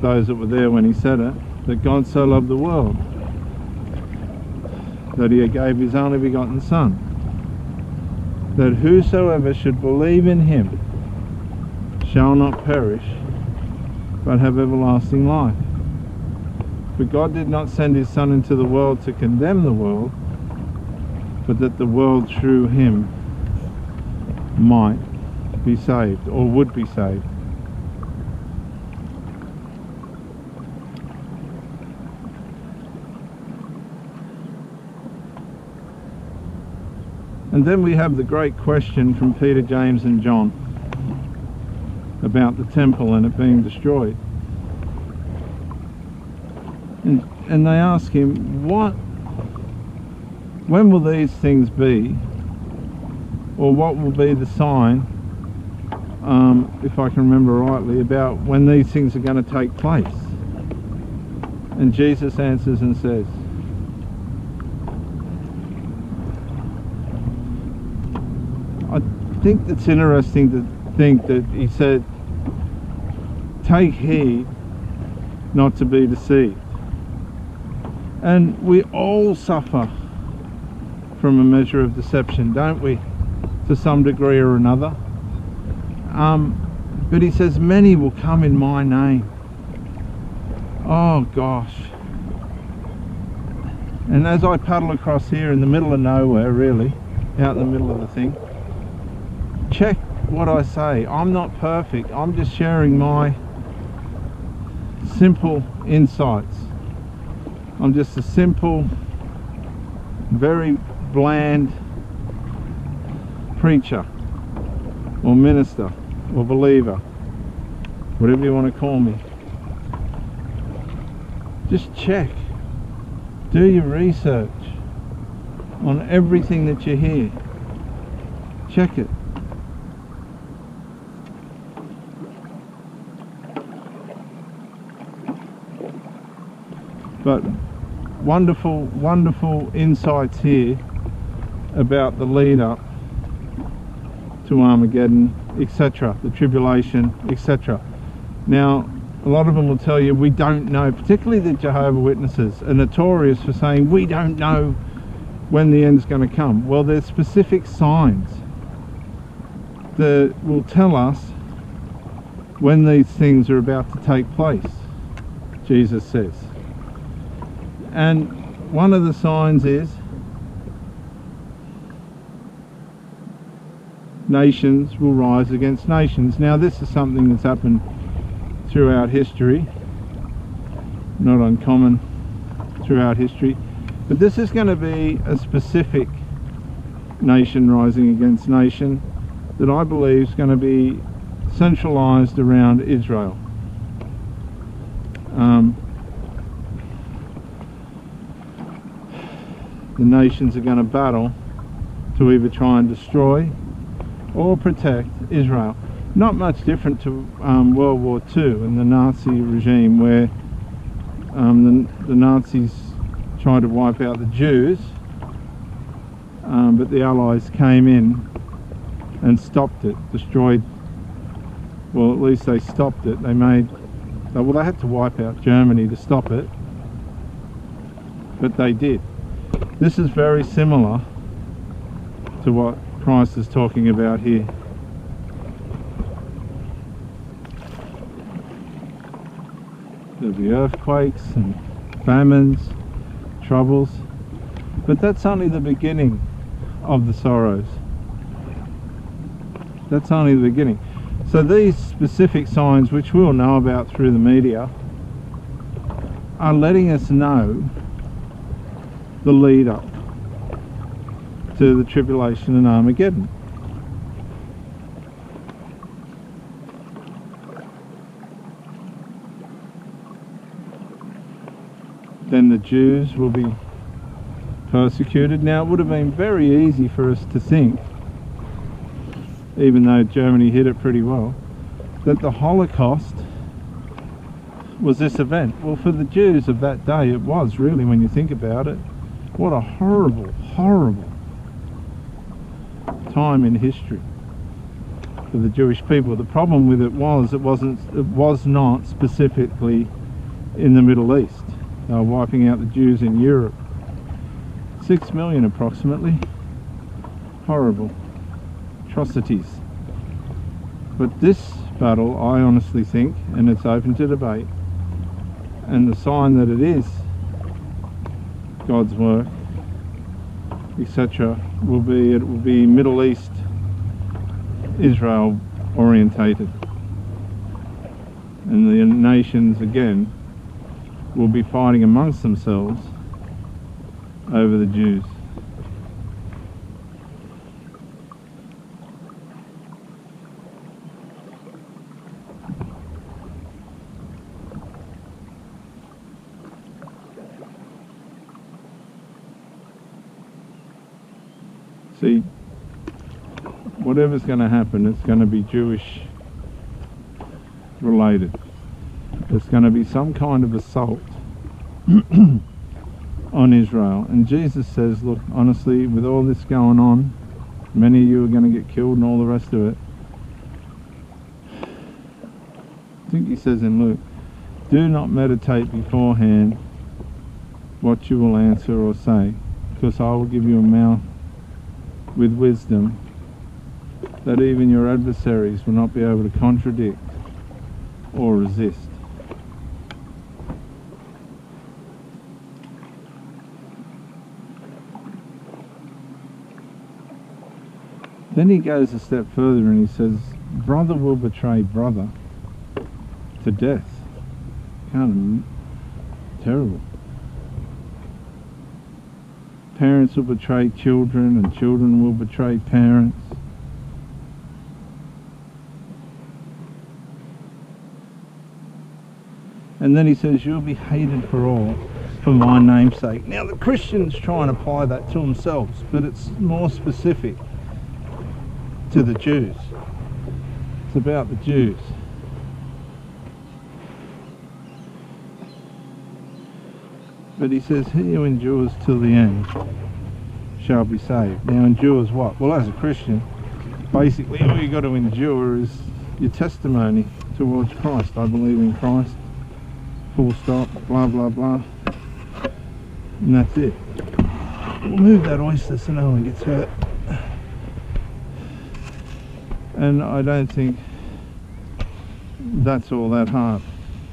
those that were there when he said it, that God so loved the world that he gave his only begotten Son, that whosoever should believe in him shall not perish, but have everlasting life. For God did not send his Son into the world to condemn the world, but that the world through him might be saved, or would be saved. And then we have the great question from Peter, James and John about the temple and it being destroyed. And they ask him, when will these things be? Or what will be the sign, if I can remember rightly, about when these things are going to take place? And Jesus answers and says, I think it's interesting to think that he said, take heed not to be deceived. And we all suffer from a measure of deception, don't we, to some degree or another. But he says, many will come in my name. Oh gosh. And as I paddle across here in the middle of nowhere, really, out in the middle of the thing, check what I say. I'm not perfect. I'm just sharing my simple insights. I'm just a simple, very bland preacher or minister or believer, whatever you want to call me. Just check. Do your research on everything that you hear. Check it. But wonderful, wonderful insights here about the lead up to Armageddon, etc., the tribulation, etc. Now, a lot of them will tell you we don't know, particularly the Jehovah Witnesses are notorious for saying we don't know when the end's going to come. Well, there's specific signs that will tell us when these things are about to take place, Jesus says. And one of the signs is nations will rise against nations. Now this is something that's happened throughout history, not uncommon throughout history, but this is going to be a specific nation rising against nation that I believe is going to be centralized around Israel. The nations are going to battle to either try and destroy or protect Israel. Not much different to World War II and the Nazi regime, where the Nazis tried to wipe out the Jews, but the Allies came in and stopped it, destroyed, well, at least they stopped it. They had to wipe out Germany to stop it, but they did. This is very similar to what Christ is talking about here. There'll be earthquakes and famines, troubles, but that's only the beginning of the sorrows. That's only the beginning. So these specific signs, which we'll know about through the media, are letting us know the lead up to the tribulation and Armageddon. Then the Jews will be persecuted. Now it would have been very easy for us to think, even though Germany hid it pretty well, that the Holocaust was this event. Well, for the Jews of that day it was, really, when you think about it. What a horrible, horrible time in history. for the Jewish people. The problem with it was not specifically in the Middle East. They were wiping out the Jews in Europe. 6 million approximately. Horrible atrocities. But this battle, I honestly think, and it's open to debate, and the sign that it is God's work, etc., it will be Middle East, Israel orientated, and the nations again will be fighting amongst themselves over the Jews. See, whatever's going to happen, it's going to be Jewish related. There's going to be some kind of assault on Israel. And Jesus says, look, honestly, with all this going on, many of you are going to get killed and all the rest of it. I think he says in Luke, do not meditate beforehand what you will answer or say, because I will give you a mouth with wisdom that even your adversaries will not be able to contradict or resist. Then he goes a step further and he says, brother will betray brother to death. Kind of terrible. Parents will betray children, and children will betray parents. And then he says, you'll be hated for all for my name's sake. Now the Christians try and apply that to themselves, but it's more specific to the Jews. It's about the Jews. But he says, he who endures till the end shall be saved. Now endures what? Well, as a Christian, basically all you got to endure is your testimony towards Christ. I believe in Christ, full stop, blah blah blah, and that's it. We'll move that oyster so no one gets hurt. And I don't think that's all that hard,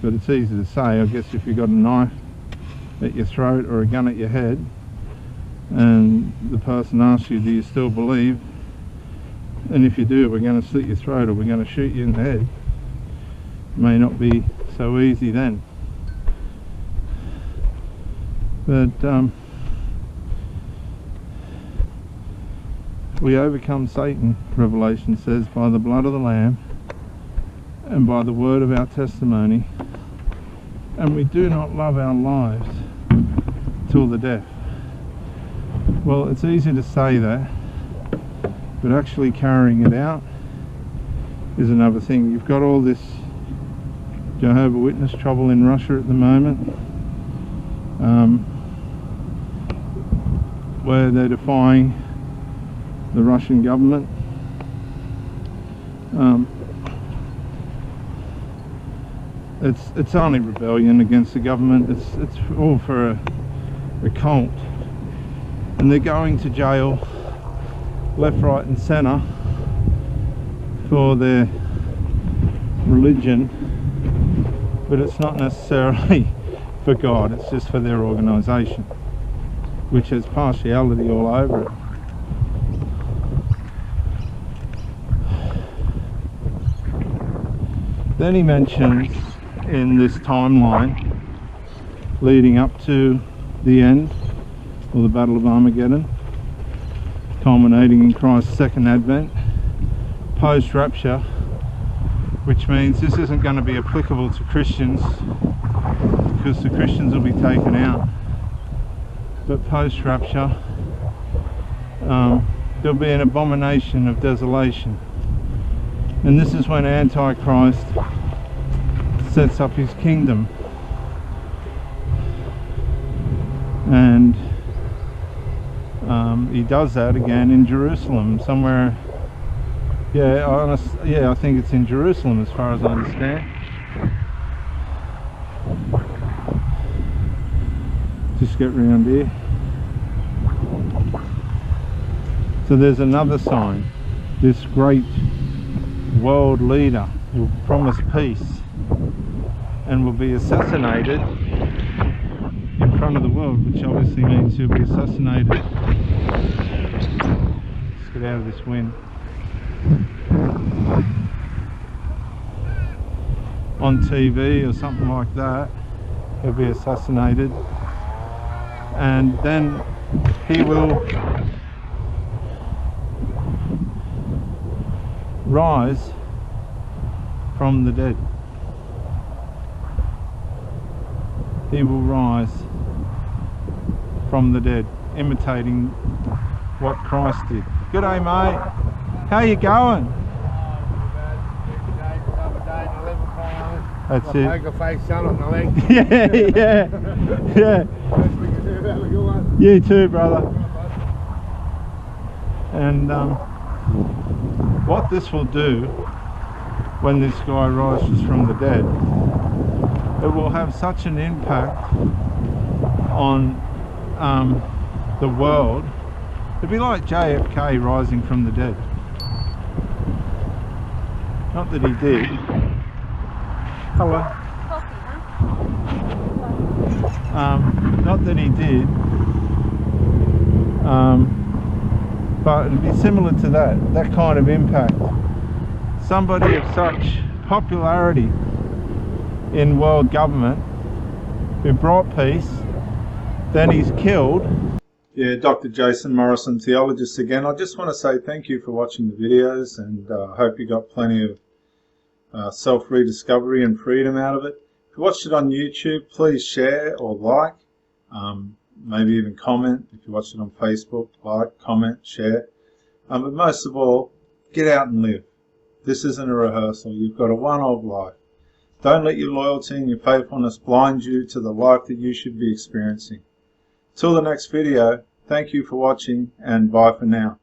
but it's easy to say. I guess if you've got a knife at your throat or a gun at your head and the person asks you, do you still believe? And if you do, we're going to slit your throat or we're going to shoot you in the head. It may not be so easy then. But we overcome Satan, Revelation says, by the blood of the Lamb and by the word of our testimony, and we do not love our lives till the death. Well, it's easy to say that, but actually carrying it out is another thing. You've got all this Jehovah Witness trouble in Russia at the moment, where they're defying the Russian government. It's only rebellion against the government. It's all for a cult, and they're going to jail left, right and centre for their religion, but it's not necessarily for God, it's just for their organisation, which has partiality all over it. Then he mentions in this timeline leading up to the end, or the Battle of Armageddon, culminating in Christ's second advent, post-rapture, which means this isn't going to be applicable to Christians because the Christians will be taken out, but post-rapture there'll be an abomination of desolation, and this is when Antichrist sets up his kingdom, and he does that again in Jerusalem, somewhere Yeah, I think it's in Jerusalem as far as I understand. Just get round here. So there's another sign. This great world leader will promise peace and will be assassinated in front of the world, which obviously means he'll be assassinated. Let's get out of this wind. On TV or something like that, he'll be assassinated, and then he will rise from the dead. He will rise from the dead, imitating what Christ did. Good day, mate. How you going? That's it. Poker face sun on the leg. yeah. You too, brother. And what this will do when this guy rises from the dead, it will have such an impact on the world. It'd be like JFK rising from the dead. Not that he did. Hello. Not that he did, but it'd be similar to that kind of impact. Somebody of such popularity in world government who brought peace, then he's killed. Yeah, Dr. Jason Morrison, theologist again. I just want to say thank you for watching the videos, and I hope you got plenty of self-rediscovery and freedom out of it. If you watched it on YouTube, please share or like, maybe even comment. If you watched it on Facebook, like, comment, share. But most of all, get out and live. This isn't a rehearsal. You've got a one-off life. Don't let your loyalty and your faithfulness blind you to the life that you should be experiencing. Till the next video, thank you for watching, and bye for now.